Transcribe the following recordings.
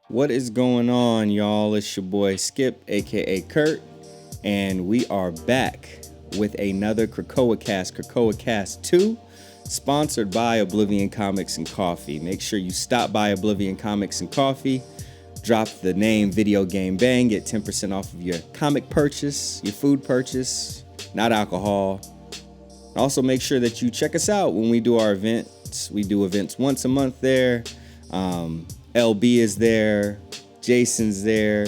What is going on, y'all? It's your boy Skip, aka Curt, and we are back with another Krakoacast 2, sponsored by Oblivion Comics and Coffee. Make sure you stop by Oblivion Comics and Coffee, drop the name Video Game Bang, get 10% off of your comic purchase, your food purchase, not alcohol. Also, make sure that you check us out when we do our events. We do events once a month there. LB is there, Jason's there,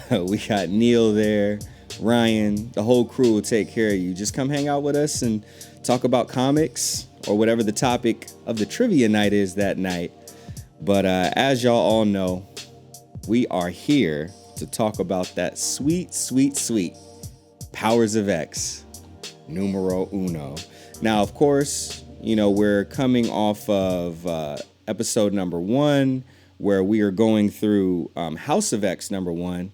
we got Neil there, Ryan, the whole crew will take care of you. Just come hang out with us and talk about comics or whatever the topic of the trivia night is that night. But as y'all all know, we are here to talk about that sweet Powers of X, numero uno. Now, of course, we're coming off of episode number 1, where we are going through House of X number 1.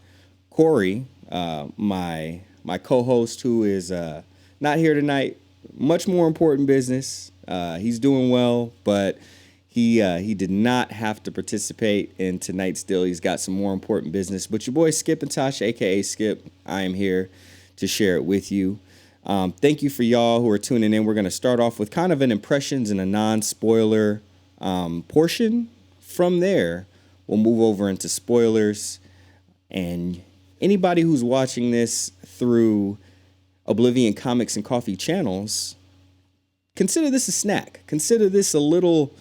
Corey, my co-host, who is not here tonight, much more important business. He's doing well, but he did not have to participate in tonight's deal. He's got some more important business. But your boy Skip and Tasha, aka Skip, I am here to share it with you. Thank you for y'all who are tuning in. We're going to start off with kind of an impressions and a non-spoiler portion. From there, we'll move over into spoilers, and anybody who's watching this through Oblivion Comics and Coffee channels, consider this a snack. Consider this a little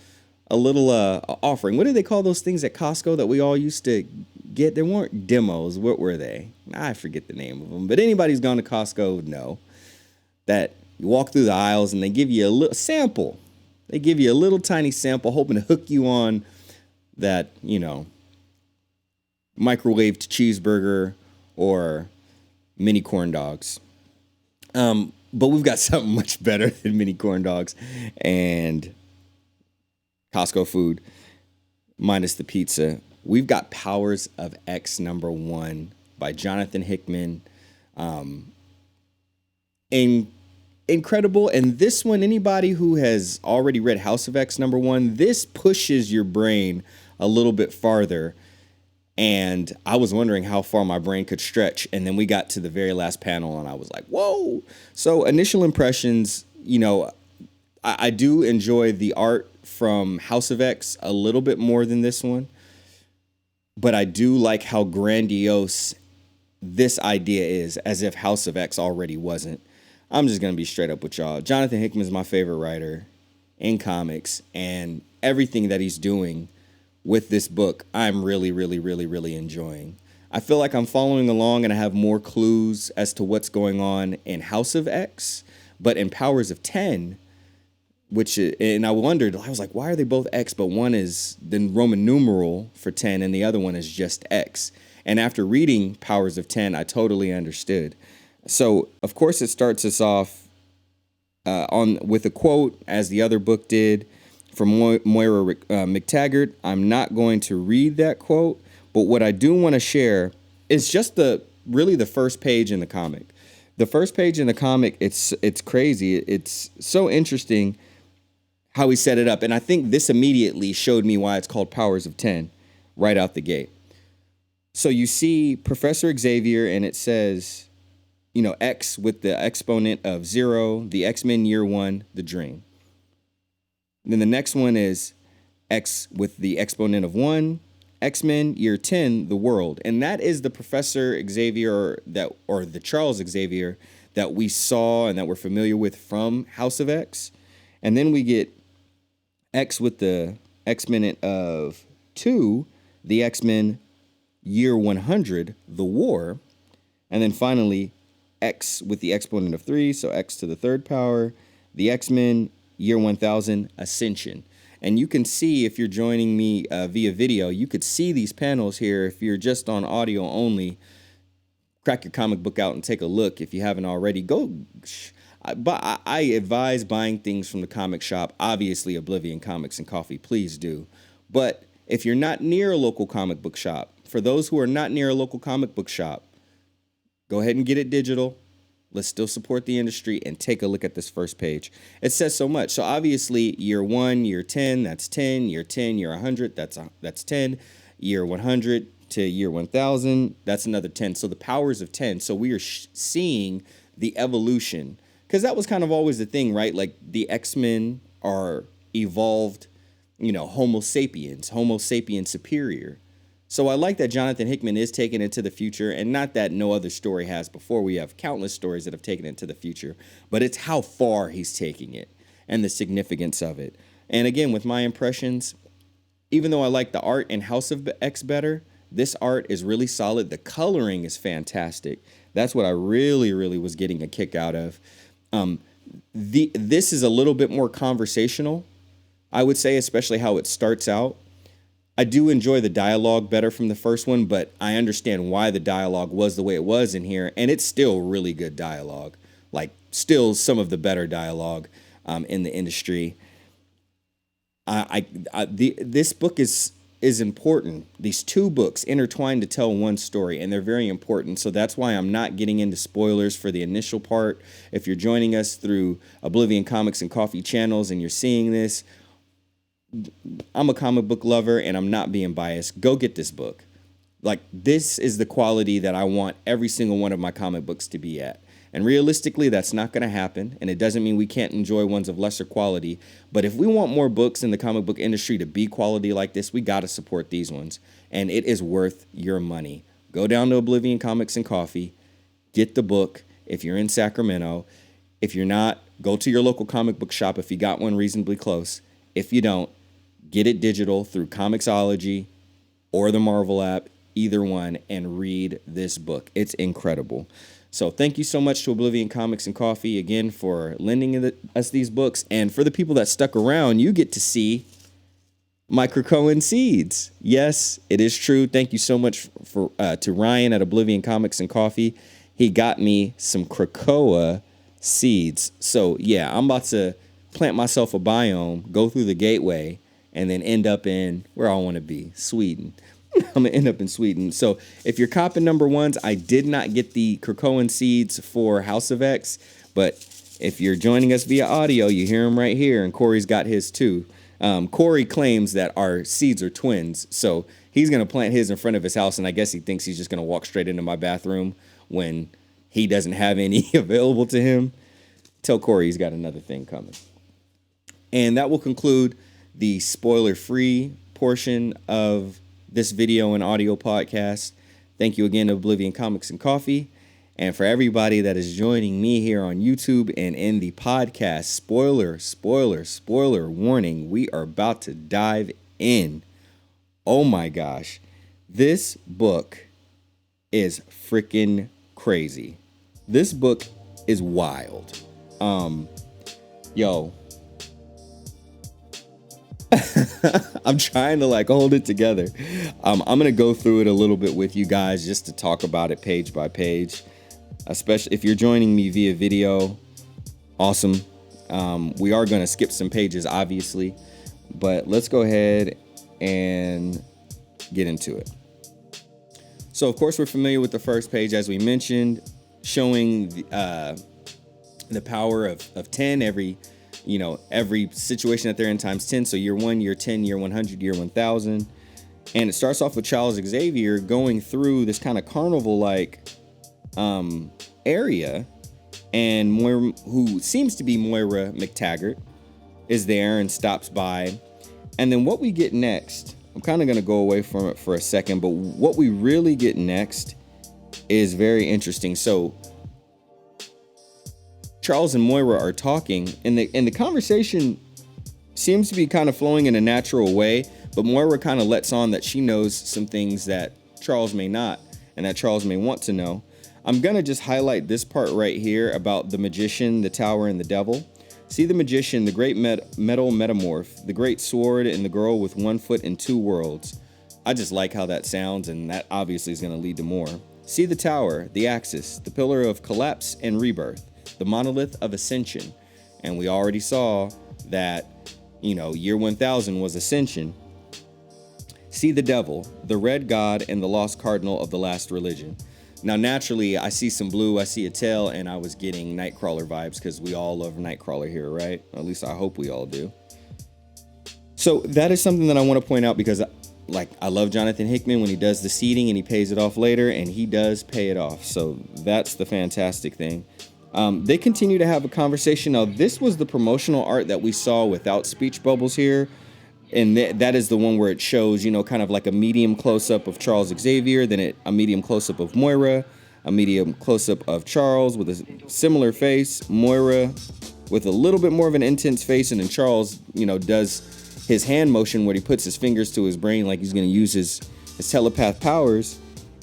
offering. What do they call those things at Costco that we all used to get? They weren't demos. What were they? I forget the name of them. But anybody who's gone to Costco would know that you walk through the aisles and they give you a little sample. They give you a little tiny sample, hoping to hook you on that, microwaved cheeseburger or mini corn dogs. But we've got something much better than mini corn dogs and Costco food, minus the pizza. We've got Powers of X number 1 by Jonathan Hickman. Incredible. And this one, anybody who has already read House of X number 1, this pushes your brain a little bit farther. And I was wondering how far my brain could stretch. And then we got to the very last panel and I was like, whoa. So initial impressions, I do enjoy the art from House of X a little bit more than this one. But I do like how grandiose this idea is, as if House of X already wasn't. I'm just going to be straight up with y'all. Jonathan Hickman is my favorite writer in comics, and everything that he's doing with this book, I'm really enjoying. I feel like I'm following along and I have more clues as to what's going on in House of X, but in Powers of 10, and I wondered, I was like, why are they both X, but one is the Roman numeral for 10 and the other one is just X? And after reading Powers of 10, I totally understood. So, of course, it starts us off with a quote, as the other book did, from Moira McTaggart. I'm not going to read that quote, but what I do want to share is just the first page in the comic. The first page in the comic, it's crazy. It's so interesting how he set it up, and I think this immediately showed me why it's called Powers of 10 right out the gate. So you see Professor Xavier, and it says, X with the exponent of 0, the XMEN year 1, the dream. And then the next one is X with the exponent of 1, XMEN year 10, the world. And that is the Professor Xavier or the Charles Xavier that we saw and that we're familiar with from House of X. And then we get X with the exponent of 2, the XMEN year 100, the war. And then finally, X with the exponent of 3, so X to the third power, the XMEN year 1000, Ascension. And you can see, if you're joining me via video, you could see these panels here. If you're just on audio only, crack your comic book out and take a look. If you haven't already, go. But I advise buying things from the comic shop. Obviously, Oblivion Comics and Coffee, please do. But if you're not near a local comic book shop, for those who are not near a local comic book shop, go ahead and get it digital. Let's still support the industry and take a look at this first page. It says so much. So obviously, year 1, year 10, that's 10. Year 10, year 100, that's 10. year 100 to year 1000, that's another 10. So the powers of 10. So we are seeing the evolution, because that was kind of always the thing, right? Like the X-Men are evolved, Homo sapien superior. So I like that Jonathan Hickman is taking it to the future, and not that no other story has before. We have countless stories that have taken it to the future, but it's how far he's taking it and the significance of it. And again, with my impressions, even though I like the art in House of X better, this art is really solid. The coloring is fantastic. That's what I really, really was getting a kick out of. This is a little bit more conversational, I would say, especially how it starts out. I do enjoy the dialogue better from the first one, but I understand why the dialogue was the way it was in here, and it's still really good dialogue, like still some of the better dialogue in the industry. This book is important. These two books intertwined to tell one story, and they're very important. So that's why I'm not getting into spoilers for the initial part. If you're joining us through Oblivion Comics and Coffee channels and you're seeing this, I'm a comic book lover and I'm not being biased. Go get this book. Like, this is the quality that I want every single one of my comic books to be at. And realistically, that's not going to happen. And it doesn't mean we can't enjoy ones of lesser quality. But if we want more books in the comic book industry to be quality like this, we got to support these ones. And it is worth your money. Go down to Oblivion Comics and Coffee. Get the book if you're in Sacramento. If you're not, go to your local comic book shop if you got one reasonably close. If you don't, get it digital through Comixology or the Marvel app, either one, and read this book. It's incredible. So thank you so much to Oblivion Comics and Coffee again for lending us these books. And for the people that stuck around, you get to see my Krakoan seeds. Yes, it is true. Thank you so much to Ryan at Oblivion Comics and Coffee. He got me some Krakoa seeds. So yeah, I'm about to plant myself a biome, go through the gateway, and then end up in where I want to be, Sweden. I'm going to end up in Sweden. So if you're copping number ones, I did not get the Krakoan seeds for House of X, but if you're joining us via audio, you hear him right here, and Corey's got his too. Corey claims that our seeds are twins, so he's going to plant his in front of his house, and I guess he thinks he's just going to walk straight into my bathroom when he doesn't have any available to him. Tell Corey he's got another thing coming. And that will conclude the spoiler-free portion of this video and audio podcast. Thank you again to Oblivion Comics and Coffee. And for everybody that is joining me here on YouTube and in the podcast, spoiler warning, we are about to dive in. Oh my gosh. This book is freaking crazy. This book is wild. I'm trying to hold it together. I'm going to go through it a little bit with you guys just to talk about it page by page, especially if you're joining me via video. Awesome. We are going to skip some pages, obviously, but let's go ahead and get into it. So, of course, we're familiar with the first page, as we mentioned, showing the power of 10 every situation that they're in times 10. So year 1, year 10, year 100, year 1000. And it starts off with Charles Xavier going through this kind of carnival-like area. And Moira, who seems to be Moira McTaggart, is there and stops by. And then what we get next, I'm kind of going to go away from it for a second, but what we really get next is very interesting. So Charles and Moira are talking, and the conversation seems to be kind of flowing in a natural way, but Moira kind of lets on that she knows some things that Charles may not, and that Charles may want to know. I'm going to just highlight this part right here about the magician, the tower, and the devil. See the magician, the great metal metamorph, the great sword, and the girl with 1 foot in 2 worlds. I just like how that sounds, and that obviously is going to lead to more. See the tower, the axis, the pillar of collapse and rebirth, the monolith of ascension. And we already saw that, year 1000 was ascension. See the devil, the red god, and the lost cardinal of the last religion. Now, naturally, I see some blue, I see a tail, and I was getting Nightcrawler vibes because we all love Nightcrawler here, right? At least I hope we all do. So that is something that I want to point out because, like, I love Jonathan Hickman when he does the seeding and he pays it off later, and he does pay it off. So that's the fantastic thing. They continue to have a conversation. Now, this was the promotional art that we saw without speech bubbles here. And that is the one where it shows, kind of like a medium close-up of Charles Xavier, then a medium close-up of Moira, a medium close-up of Charles with a similar face, Moira with a little bit more of an intense face, and then Charles, does his hand motion where he puts his fingers to his brain like he's going to use his telepath powers,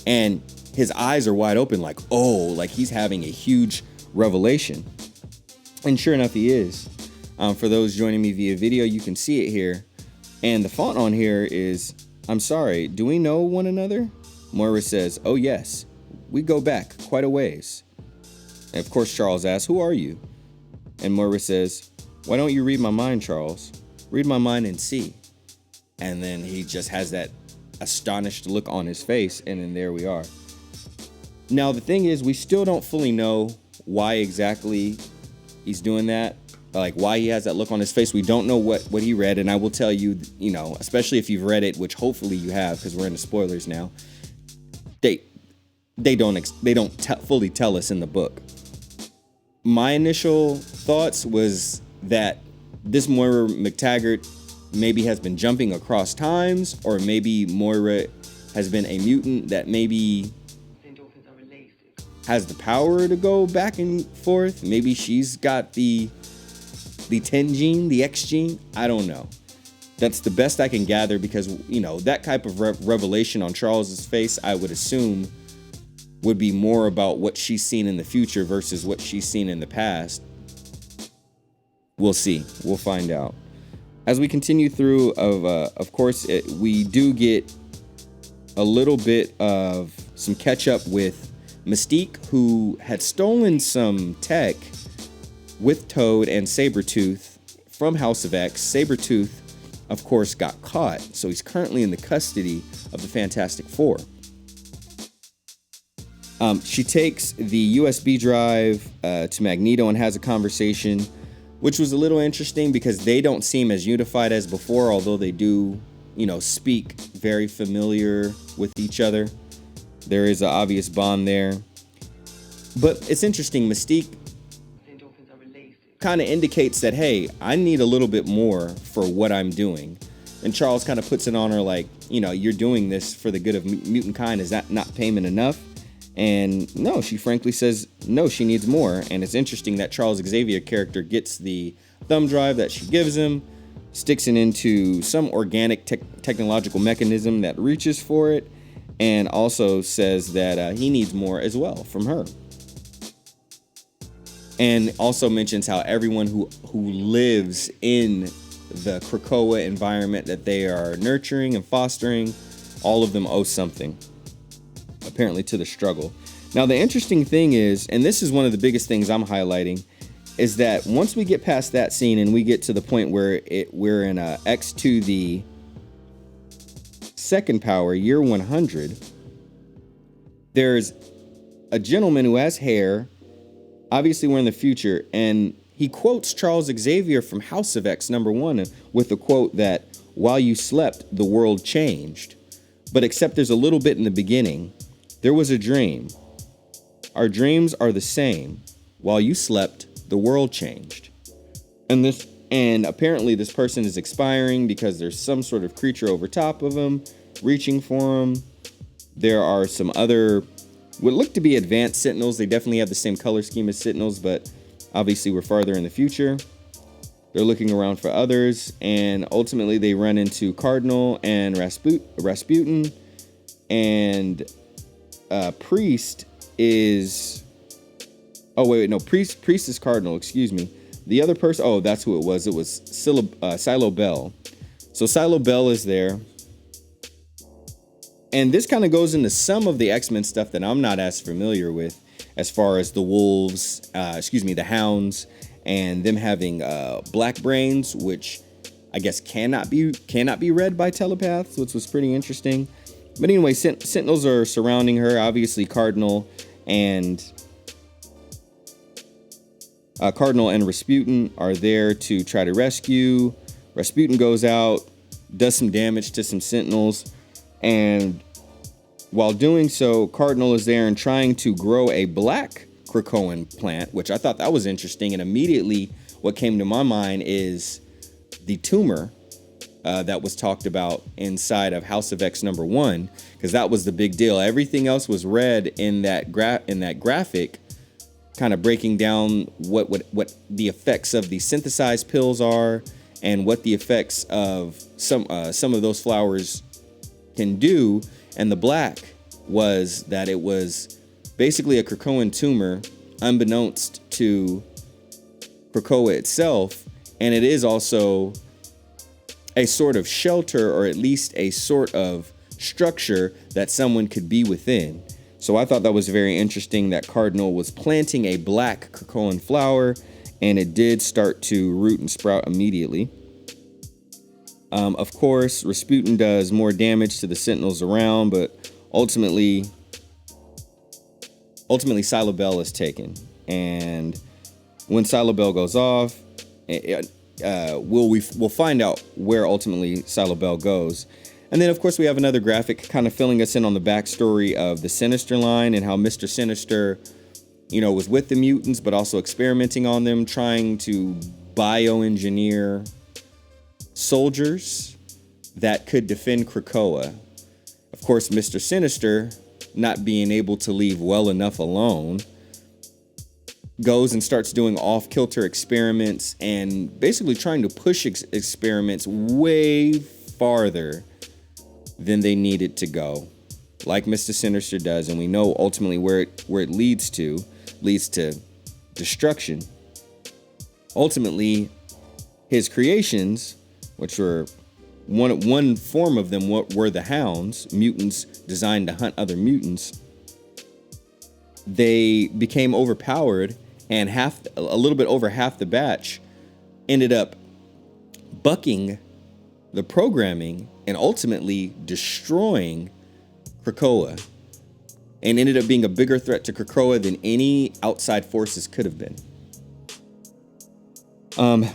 and his eyes are wide open like, oh, like he's having a huge revelation. And sure enough, he is. For those joining me via video, you can see it here. And the font on here is, I'm sorry, do we know one another? Moira says, oh yes, we go back quite a ways. And of course, Charles asks, who are you? And Moira says, why don't you read my mind, Charles? Read my mind and see. And then he just has that astonished look on his face, and then there we are. Now, the thing is, we still don't fully know why exactly he's doing that. Like, why he has that look on his face. We don't know what he read, and I will tell you, especially if you've read it, which hopefully you have, because we're into spoilers now. They don't fully tell us in the book. My initial thoughts was that this Moira McTaggart maybe has been jumping across times, or maybe Moira has been a mutant that maybe has the power to go back and forth. Maybe she's got the 10 gene, the X gene. I don't know. That's the best I can gather, because, that type of revelation on Charles's face, I would assume, would be more about what she's seen in the future versus what she's seen in the past. We'll see. We'll find out. As we continue through, of course, we do get a little bit of some catch up with Mystique, who had stolen some tech with Toad and Sabretooth from House of X. Sabretooth, of course, got caught, so he's currently in the custody of the Fantastic Four. She takes the USB drive to Magneto and has a conversation, which was a little interesting because they don't seem as unified as before, although they do, speak very familiar with each other. There is an obvious bond there. But it's interesting, Mystique kind of indicates that, hey, I need a little bit more for what I'm doing. And Charles kind of puts it on her like, you're doing this for the good of mutant kind. Is that not payment enough? And no, she frankly says, no, she needs more. And it's interesting that Charles Xavier character gets the thumb drive that she gives him, sticks it into some organic technological mechanism that reaches for it, and also says that he needs more as well from her. And also mentions how everyone who lives in the Krakoa environment that they are nurturing and fostering, all of them owe something, apparently, to the struggle. Now, the interesting thing is, and this is one of the biggest things I'm highlighting, is that once we get past that scene and we get to the point where we're in X to the second power, year 100, there's a gentleman who has hair. Obviously, we're in the future, and he quotes Charles Xavier from House of X #1 with the quote that, while you slept, the world changed. But except there's a little bit in the beginning. There was a dream. Our dreams are the same. While you slept, the world changed. And apparently this person is expiring because there's some sort of creature over top of him, reaching for him. There are some other what look to be advanced Sentinels. They definitely have the same color scheme as Sentinels, but obviously we're farther in the future. They're looking around for others, and ultimately they run into Cardinal and Rasputin, and Priest is... Oh, wait, no, Priest is Cardinal, excuse me. The other person, oh, that's who it was. It was Silo Bell. So Silo Bell is there. And this kind of goes into some of the X-Men stuff that I'm not as familiar with, as far as the wolves, the hounds, and them having black brains, which I guess cannot be read by telepaths, which was pretty interesting. But anyway, Sentinels are surrounding her. Obviously, Cardinal and Rasputin are there to try to rescue. Rasputin goes out, does some damage to some Sentinels. And while doing so, Cardinal is there and trying to grow a black Krakoan plant, which I thought that was interesting. And immediately what came to my mind is the tumor that was talked about inside of House of X #1, because that was the big deal. Everything else was red in that graphic, kind of breaking down what the effects of the synthesized pills are and what the effects of some of those flowers can do. And the black was that it was basically a Krakoan tumor, unbeknownst to Krakoa itself, and it is also a sort of shelter, or at least a sort of structure that someone could be within. So I thought that was very interesting that Cardinal was planting a black Krakoan flower, and it did start to root and sprout immediately. Of course, Rasputin does more damage to the Sentinels around, but ultimately Silobel is taken. And when Silobel goes off, we'll find out where ultimately Silobel goes. And then, of course, we have another graphic kind of filling us in on the backstory of the Sinister line and how Mr. Sinister, was with the mutants, but also experimenting on them, trying to bioengineer soldiers that could defend Krakoa. Of course, Mr. Sinister, not being able to leave well enough alone, goes and starts doing off-kilter experiments and basically trying to push experiments way farther than they needed to go, like Mr. Sinister does. And we know ultimately where it leads to destruction. Ultimately, his creations, which were one form of them were the Hounds, mutants designed to hunt other mutants. They became overpowered, and a little bit over half the batch ended up bucking the programming and ultimately destroying Krakoa, and ended up being a bigger threat to Krakoa than any outside forces could have been.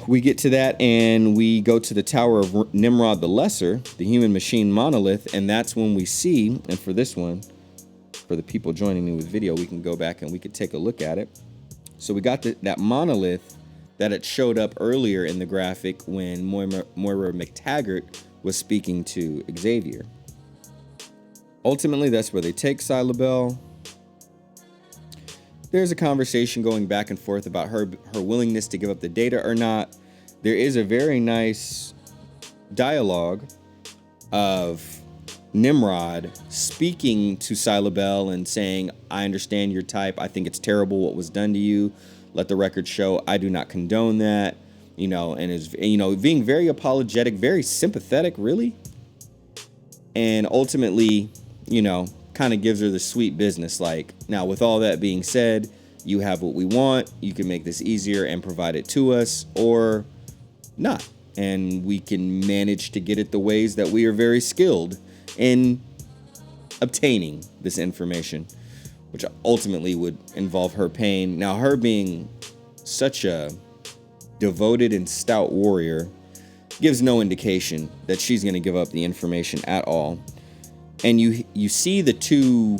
We get to that, and we go to the Tower of Nimrod the Lesser, the human machine monolith, and that's when we see, and for this one, for the people joining me with video, we can go back and we could take a look at it. So we got that monolith that had showed up earlier in the graphic when Moira McTaggart was speaking to Xavier. Ultimately, that's where they take Silobel. There's a conversation going back and forth about her willingness to give up the data or not. There is a very nice dialogue of Nimrod speaking to Silobel and saying, "I understand your type. I think it's terrible what was done to you. Let the record show I do not condone that." And is being very apologetic, very sympathetic, really. And ultimately, kind of gives her the sweet business. Like, now, with all that being said, you have what we want. You can make this easier and provide it to us, or not. And we can manage to get it the ways that we are very skilled in obtaining this information, which ultimately would involve her pain. Now, her being such a devoted and stout warrior gives no indication that she's going to give up the information at all. And you see the two,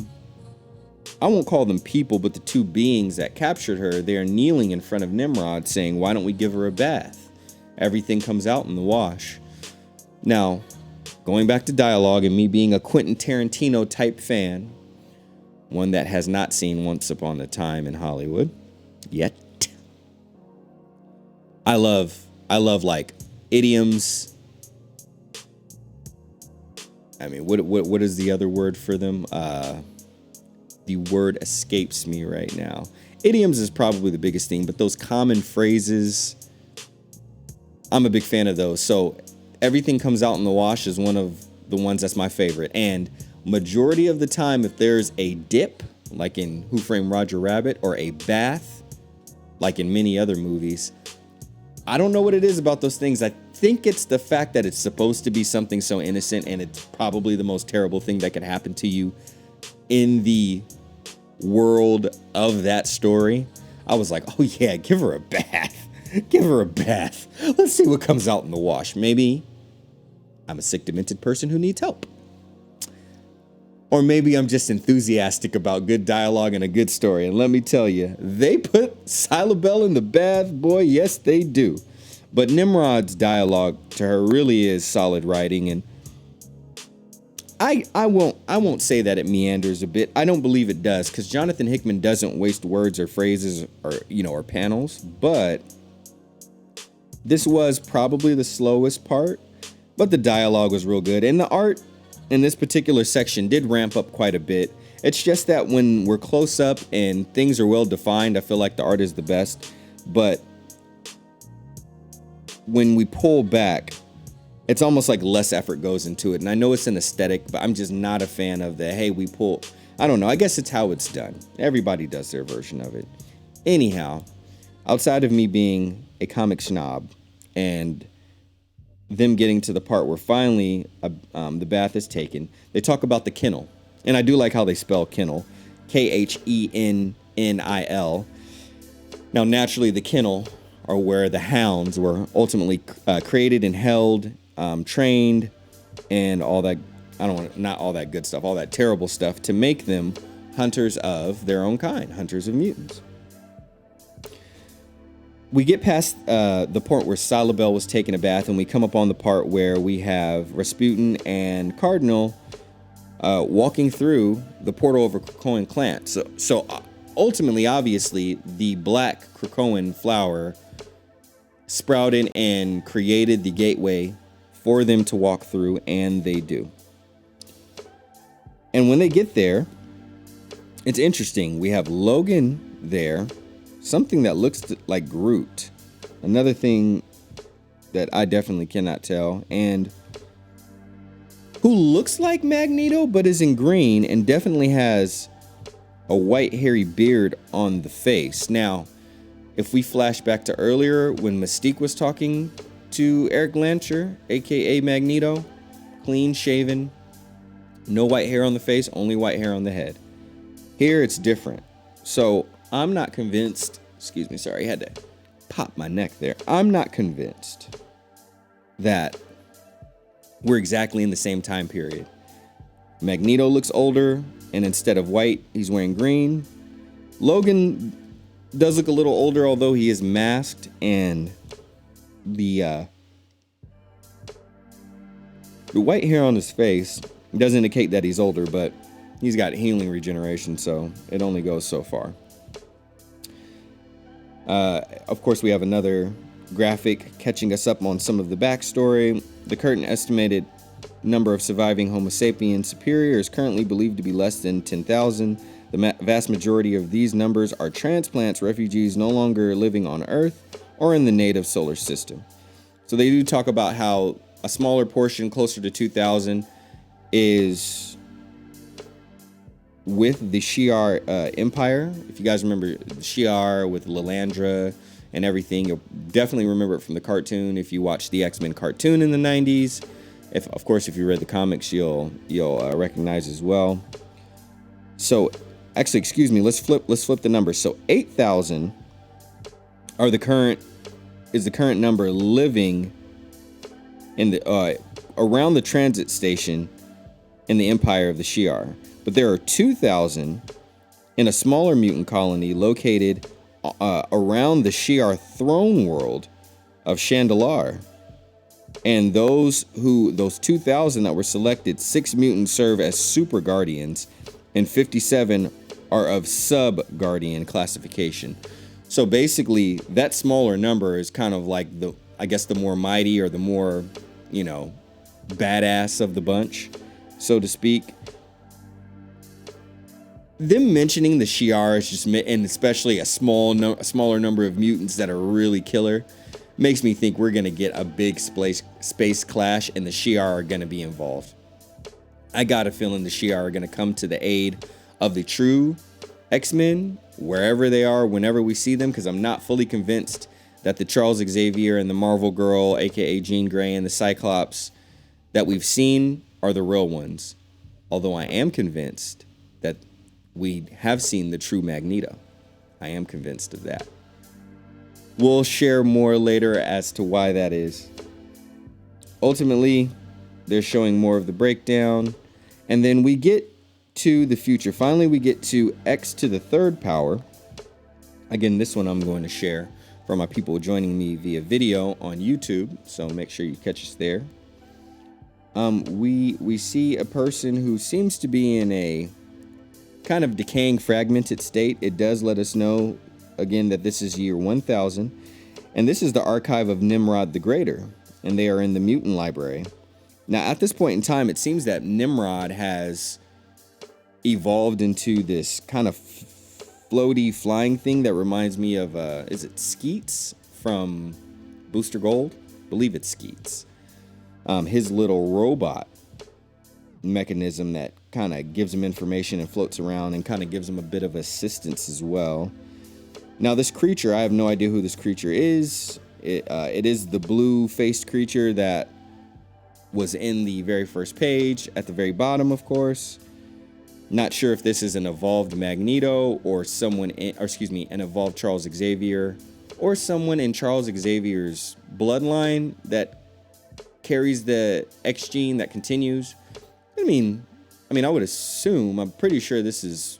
I won't call them people, but the two beings that captured her, they're kneeling in front of Nimrod saying, "Why don't we give her a bath? Everything comes out in the wash." Now, going back to dialogue and me being a Quentin Tarantino type fan, one that has not seen Once Upon a Time in Hollywood yet, I love like idioms. I mean, what is the other word for them? The word escapes me right now. Idioms is probably the biggest thing, but those common phrases, I'm a big fan of those. So everything comes out in the wash is one of the ones that's my favorite. And majority of the time, if there's a dip, like in Who Framed Roger Rabbit, or a bath, like in many other movies, I don't know what it is about those things. I think it's the fact that it's supposed to be something so innocent, and it's probably the most terrible thing that could happen to you in the world of that story. I was like, oh yeah, give her a bath. Give her a bath. Let's see what comes out in the wash. Maybe I'm a sick, demented person who needs help. Or maybe I'm just enthusiastic about good dialogue and a good story. And let me tell you, they put Silabelle in the bath, boy. Yes, they do. But Nimrod's dialogue to her really is solid writing, and I won't say that it meanders a bit. I don't believe it does, because Jonathan Hickman doesn't waste words or phrases or panels. But this was probably the slowest part, but the dialogue was real good, and the art in this particular section did ramp up quite a bit. It's just that when we're close up and things are well defined, I feel like the art is the best. But when we pull back, it's almost like less effort goes into it. And I know it's an aesthetic, but I'm just not a fan of the, hey, we pull. I don't know. I guess it's how it's done. Everybody does their version of it. Anyhow, outside of me being a comic snob and them getting to the part where finally the bath is taken, they talk about the kennel. And I do like how they spell kennel, Khenil. Now, naturally, the kennel are where the hounds were ultimately created and held, trained, and all that. Not all that good stuff, all that terrible stuff to make them hunters of their own kind, hunters of mutants. We get past the point where Silabelle was taking a bath, and we come up on the part where we have Rasputin and Cardinal walking through the portal of a Krakoan clan. So ultimately, obviously, the black Krakoan flower sprouted and created the gateway for them to walk through, and they do. And when they get there, it's interesting. We have Logan there, something that looks like Groot. Another thing that I definitely cannot tell, and who looks like Magneto but is in green and definitely has a white hairy beard on the face. Now, if we flash back to earlier when Mystique was talking to Eric Lancher, aka Magneto, clean shaven, no white hair on the face, only white hair on the head. Here it's different. So I'm not convinced. Excuse me, sorry, I had to pop my neck there. I'm not convinced that we're exactly in the same time period. Magneto looks older, and instead of white, he's wearing green. Logan does look a little older, although he is masked, and the white hair on his face does indicate that he's older, but he's got healing regeneration, so it only goes so far. Of course, we have another graphic catching us up on some of the backstory. The current estimated number of surviving Homo sapiens superior is currently believed to be less than 10,000. The vast majority of these numbers are transplants, refugees no longer living on Earth or in the native solar system. So they do talk about how a smaller portion, closer to 2,000, is with the Shi'ar Empire. If you guys remember the Shi'ar with Lilandra and everything, you'll definitely remember it from the cartoon. If you watched the XMEN cartoon in the 90s, of course, if you read the comics, you'll recognize as well. So, actually, excuse me, let's flip the numbers. So 8,000 is the current number living in the around the transit station in the Empire of the Shi'ar. But there are 2,000 in a smaller mutant colony located around the Shi'ar throne world of Chandalar. And those 2,000 that were selected, 6 mutants serve as super guardians, and 57 are of sub-guardian classification. So basically, that smaller number is kind of like the more mighty or the more, badass of the bunch, so to speak. Them mentioning the Shi'ar is just, and especially a smaller number of mutants that are really killer, makes me think we're going to get a big space clash and the Shi'ar are going to be involved. I got a feeling the Shi'ar are going to come to the aid of the true X-Men, wherever they are, whenever we see them, because I'm not fully convinced that the Charles Xavier and the Marvel Girl, aka Jean Grey, and the Cyclops that we've seen are the real ones. Although I am convinced that we have seen the true Magneto. I am convinced of that. We'll share more later as to why that is. Ultimately, they're showing more of the breakdown. And then we get to the future. Finally, we get to X to the third power. Again, this one I'm going to share for my people joining me via video on YouTube, so make sure you catch us there. We see a person who seems to be in a kind of decaying, fragmented state. It does let us know, again, that this is year 1000, and this is the archive of Nimrod the Greater, and they are in the Mutant Library. Now, at this point in time, it seems that Nimrod has evolved into this kind of floaty flying thing that reminds me of, is it Skeets from Booster Gold? I believe it's Skeets. His little robot mechanism that kind of gives him information and floats around and kind of gives him a bit of assistance as well. Now, this creature, I have no idea who this creature is. It is the blue-faced creature that was in the very first page at the very bottom, of course. Not sure if this is an evolved Magneto or an evolved Charles Xavier, or someone in Charles Xavier's bloodline that carries the X gene that continues. I mean, I would assume, I'm pretty sure this is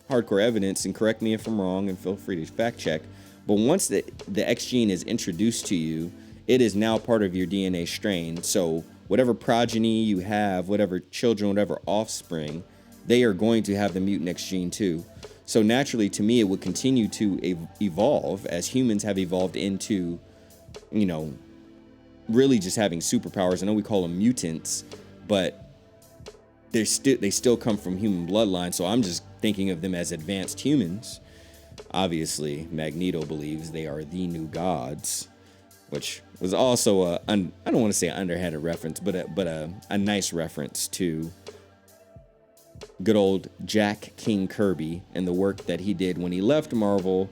hardcore evidence, and correct me if I'm wrong, and feel free to fact check. But once the X gene is introduced to you, it is now part of your DNA strain. So whatever progeny you have, whatever children, whatever offspring, they are going to have the mutant X gene too. So naturally, to me, it would continue to evolve as humans have evolved into, really just having superpowers. I know we call them mutants, but they still come from human bloodline. So I'm just thinking of them as advanced humans. Obviously, Magneto believes they are the new gods, which was also I don't want to say an underhanded reference, but a nice reference to good old Jack King Kirby and the work that he did when he left Marvel,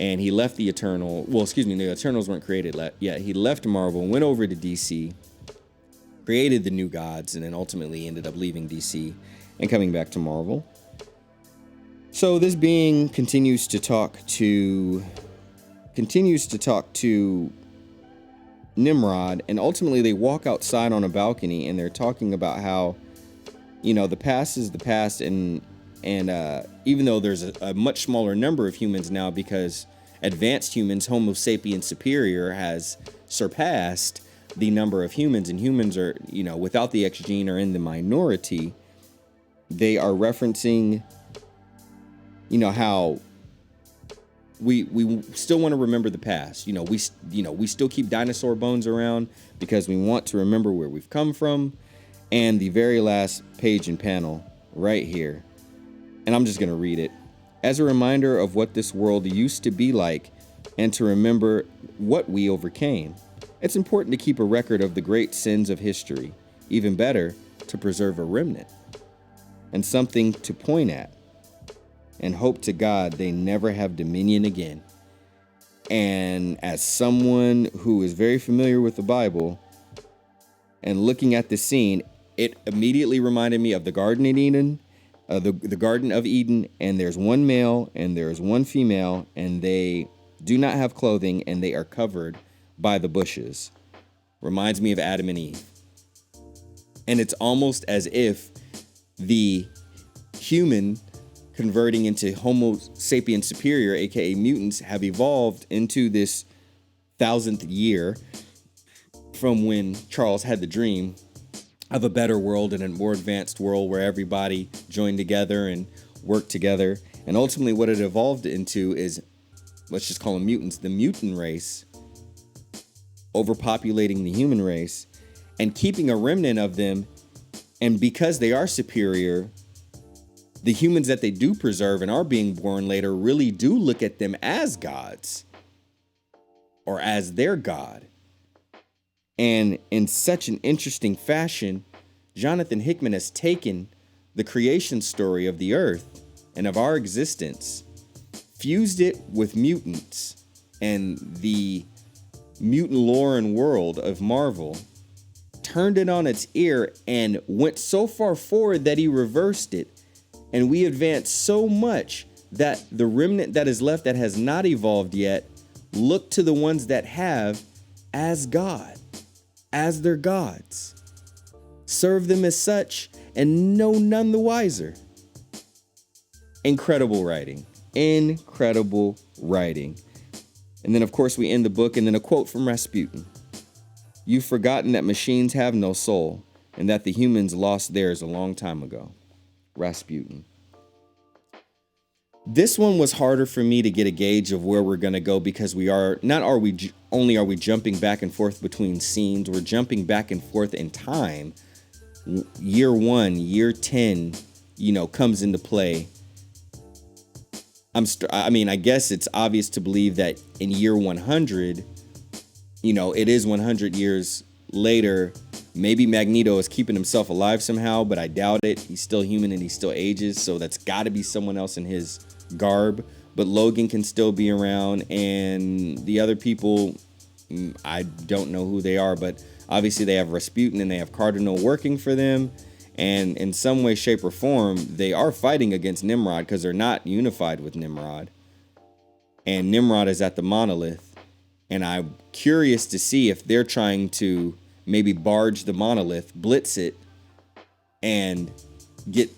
and he left the the Eternals weren't created yet. He left Marvel, went over to DC, created the New Gods, and then ultimately ended up leaving DC and coming back to Marvel. So this being continues to talk to Nimrod, and ultimately they walk outside on a balcony and they're talking about how, the past is the past, and even though there's a much smaller number of humans now because advanced humans, Homo sapiens superior, has surpassed the number of humans, and humans are, without the X gene, are in the minority. They are referencing, how we still want to remember the past. We still keep dinosaur bones around because we want to remember where we've come from. And the very last page and panel right here, and I'm just going to read it. As a reminder of what this world used to be like and to remember what we overcame, it's important to keep a record of the great sins of history. Even better, to preserve a remnant and something to point at, and hope to God they never have dominion again. And as someone who is very familiar with the Bible and looking at the scene, it immediately reminded me of the Garden of Eden, the Garden of Eden, and there's one male and there's one female, and they do not have clothing and they are covered by the bushes. Reminds me of Adam and Eve. And it's almost as if the human converting into Homo sapiens superior, aka mutants, have evolved into this 1000th year from when Charles had the dream of a better world and a more advanced world where everybody joined together and worked together. And ultimately what it evolved into is, let's just call them mutants, the mutant race overpopulating the human race and keeping a remnant of them. And because they are superior, the humans that they do preserve and are being born later really do look at them as gods or as their god. And in such an interesting fashion, Jonathan Hickman has taken the creation story of the earth and of our existence, fused it with mutants and the mutant lore and world of Marvel, turned it on its ear, and went so far forward that he reversed it. And we advanced so much that the remnant that is left that has not evolved yet look to the ones that have as God, as their gods. Serve them as such and know none the wiser. Incredible writing. Incredible writing. And then, of course, we end the book, and then a quote from Rasputin. You've forgotten that machines have no soul, and that the humans lost theirs a long time ago. Rasputin. This one was harder for me to get a gauge of where we're going to go, because we are jumping back and forth between scenes, we're jumping back and forth in time. Year 1, year 10, comes into play. I guess it's obvious to believe that in year 100, it is 100 years later. Maybe Magneto is keeping himself alive somehow, but I doubt it. He's still human and he still ages, so that's got to be someone else in his garb. But Logan can still be around, and the other people, I don't know who they are, but obviously they have Rasputin and they have Cardinal working for them, and in some way, shape, or form, they are fighting against Nimrod because they're not unified with Nimrod. And Nimrod is at the Monolith, and I'm curious to see if they're trying to maybe barge the Monolith, blitz it, and get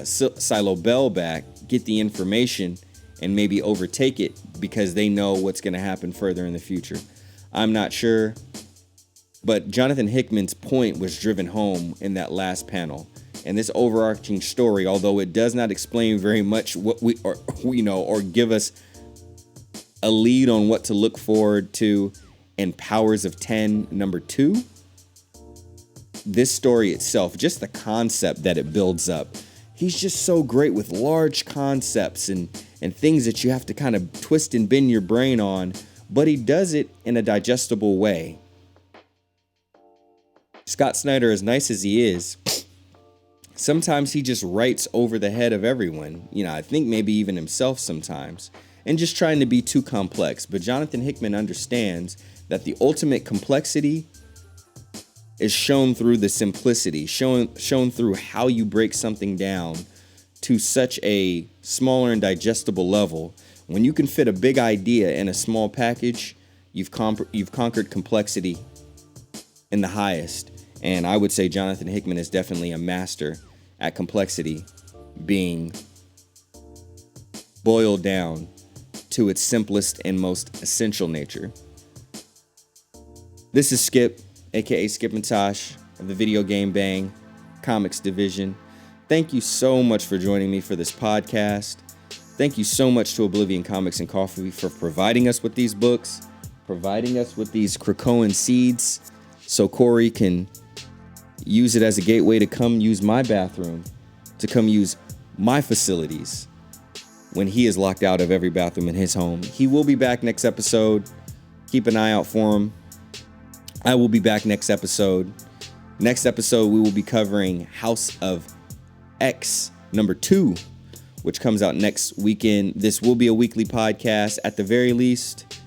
Silo Bell back, get the information, and maybe overtake it because they know what's going to happen further in the future. I'm not sure, but Jonathan Hickman's point was driven home in that last panel. And this overarching story, although it does not explain very much what or give us a lead on what to look forward to in Powers of 10 number 2, this story itself, just the concept that it builds up. He's just so great with large concepts and things that you have to kind of twist and bend your brain on, but he does it in a digestible way. Scott Snyder, as nice as he is, sometimes he just writes over the head of everyone. I think maybe even himself sometimes, and just trying to be too complex. But Jonathan Hickman understands that the ultimate complexity is shown through the simplicity, shown through how you break something down to such a smaller and digestible level. When you can fit a big idea in a small package, you've conquered complexity in the highest. And I would say Jonathan Hickman is definitely a master at complexity being boiled down to its simplest and most essential nature. This is Skip, aka Skip and Tosh of the Video Game Bang Comics Division. Thank you so much for joining me for this podcast. Thank you so much to Oblivion Comics and Coffee for providing us with these books, providing us with these Krakoan seeds, so Corey can use it as a gateway to come use my bathroom, to come use my facilities when he is locked out of every bathroom in his home. He will be back next episode. Keep an eye out for him. I will be back next episode. Next episode, we will be covering House of X number 2, which comes out next weekend. This will be a weekly podcast at the very least.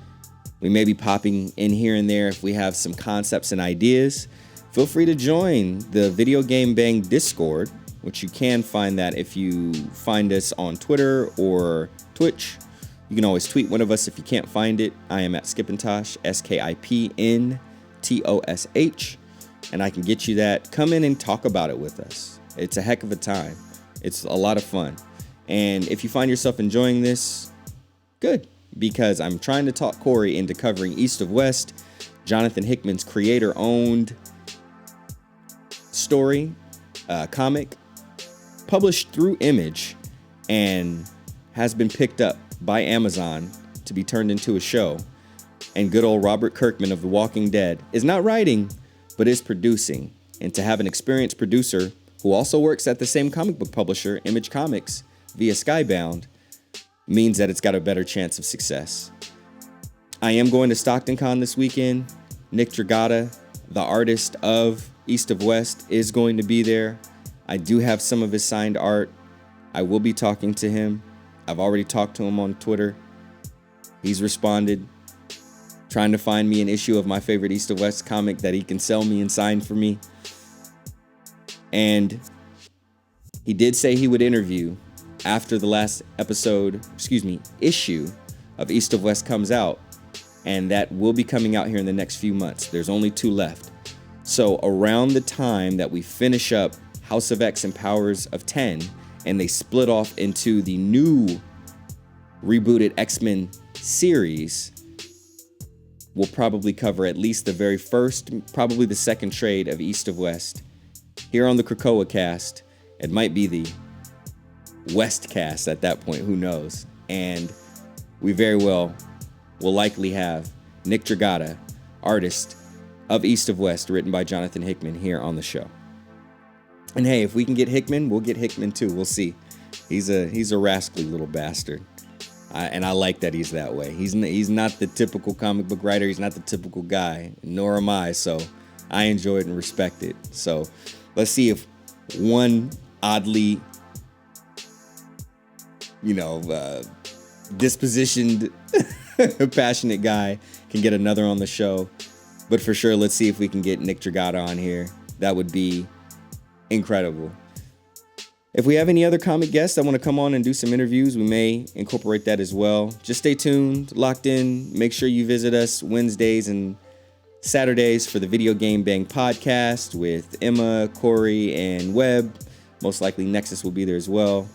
We may be popping in here and there if we have some concepts and ideas. Feel free to join the Video Game Bang Discord, which you can find that if you find us on Twitter or Twitch. You can always tweet one of us if you can't find it. I am at Skipintosh, SKIPNTOSH, and I can get you that. Come in and talk about it with us. It's a heck of a time. It's a lot of fun. And if you find yourself enjoying this, good, because I'm trying to talk Corey into covering East of West, Jonathan Hickman's creator-owned story, comic, published through Image, and has been picked up by Amazon to be turned into a show. And good old Robert Kirkman of The Walking Dead is not writing, but is producing. And to have an experienced producer who also works at the same comic book publisher, Image Comics, via Skybound, means that it's got a better chance of success. I am going to Stockton Con this weekend. Nick Dragata, the artist of East of West, is going to be there. I do have some of his signed art. I will be talking to him. I've already talked to him on Twitter. He's responded, trying to find me an issue of my favorite East of West comic that he can sell me and sign for me. And he did say he would interview after the last issue of East of West comes out. And that will be coming out here in the next few months. There's only 2 left. So around the time that we finish up House of X and Powers of 10, and they split off into the new rebooted X-Men series, we'll probably cover at least the very first, probably the second trade of East of West here on the Krakoacast. It might be the Westcast at that point, who knows? And we very well will likely have Nick Dragata, artist of East of West, written by Jonathan Hickman, here on the show. And hey, if we can get Hickman, we'll get Hickman too. We'll see. He's a rascally little bastard. And I like that he's that way. He's not the typical comic book writer. He's not the typical guy, nor am I. So I enjoy it and respect it. So let's see if one oddly, dispositioned, passionate guy can get another on the show. But for sure, let's see if we can get Nick Dragata on here. That would be incredible. If we have any other comic guests that want to come on and do some interviews, we may incorporate that as well. Just stay tuned, locked in. Make sure you visit us Wednesdays and Saturdays for the Video Game Bang podcast with Emma, Corey, and Webb. Most likely Nexus will be there as well.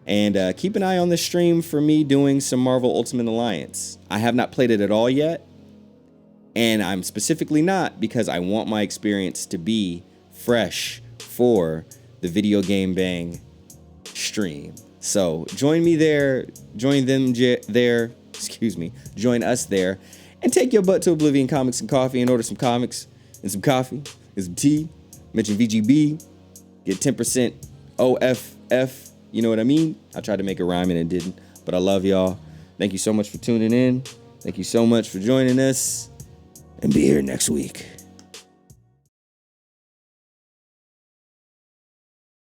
And keep an eye on the stream for me doing some Marvel Ultimate Alliance. I have not played it at all yet. And I'm specifically not because I want my experience to be fresh for the Video Game Bang stream. So join me there, join us there, and take your butt to Oblivion Comics and Coffee and order some comics and some coffee and some tea. Mention VGB, get 10% OFF, you know what I mean? I tried to make a rhyme and it didn't, but I love y'all. Thank you so much for tuning in. Thank you so much for joining us, and be here next week.